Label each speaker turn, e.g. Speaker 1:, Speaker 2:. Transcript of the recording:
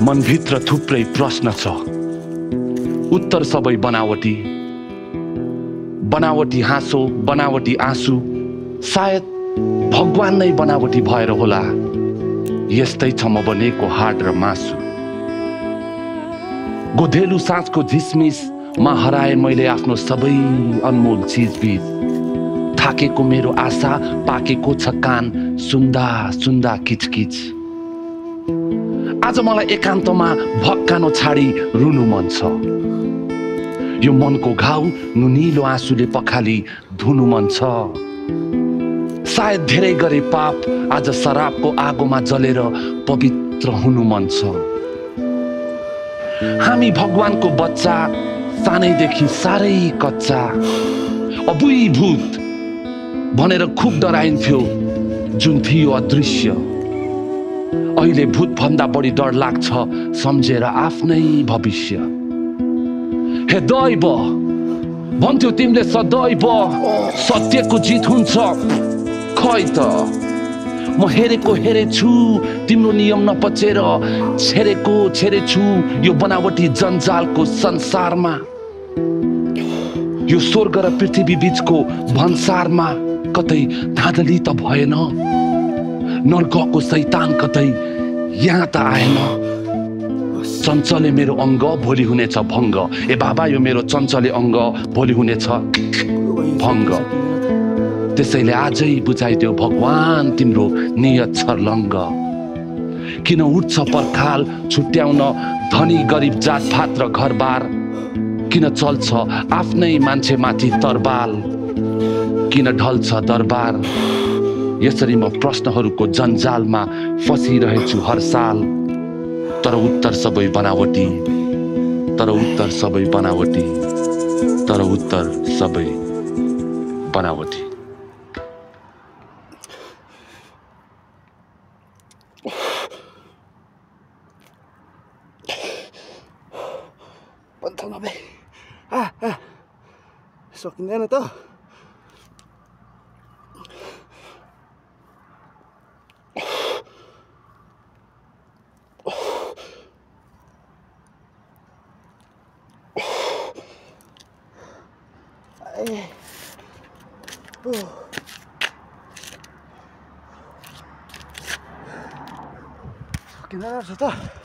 Speaker 1: मनभित्र थुप्रै प्रश्न छ, उत्तर सबै बनावटी। बनावटी हाँसो, बनावटी आँसु, सायद भगवान नै बनावटी भएर होला। यस्तै छ म बनेको हाड र मासु। गोधेलु साँझको झिसमिसमा हराए मैले आफ्नो सबै अनमोल चिजबिज। थाकेको मेरो आशा, पाकेको छ कान सुन्दा सुन्दा किचकिच। आज मलाई एकान्तमा भक्कानो छाडी रुनु मन छ। यो मनको घाउ नुनिलो आँसुले पखाली धुनु मन छ। सायद धेरै गरे पाप, आज शराबको आगोमा जलेर पवित्र हुनु मन छ। हामी भगवानको बच्चा, सानैदेखि साह्रै कच्चा। अबुई भूत भनेर खुब डराइन्थ्यो, जुन थियो अदृश्य। अहिले भूत भन्दा बढी डर लाग्छ सम्झेर आफ्नै भविष्य। हे दैव भन्थ्यो तिमीले सदैव, सत्यको जित हुन्छ। खै त म हेरेको हेरेछु तिम्रो नियम नपचेर, छेरेको छेरेछु यो बनावटी जन्जालको संसारमा। यो स्वर्ग र पृथ्वी बीचको भन्सारमा कतै धाँधली त भएन। नर्कको शैतान कतै यहाँ त आएन। चञ्चले मेरो अङ्ग भोलि हुनेछ भङ्ग। ए बाबा यो मेरो चञ्चले अङ्ग भोलि हुनेछ भङ्ग। त्यसैले आजै बुझाइदेऊ भगवान तिम्रो नियत छर्लङ्ग। किन उठ्छ पर्खाल छुट्याउन धनी गरिब जातभात र घरबार? किन चल्छ आफ्नै मान्छेमाथि तरबाल? किन ढल्छ दरबार? यसरी म प्रश्नहरूको जन्जालमा फसिरहेछु हर साल। तर उत्तर सबै बनावटी, तर उत्तर सबै बनावटी, तर उत्तर सबै बनावटी।
Speaker 2: सकिँदैन त। सकिँदैन रहेछ त।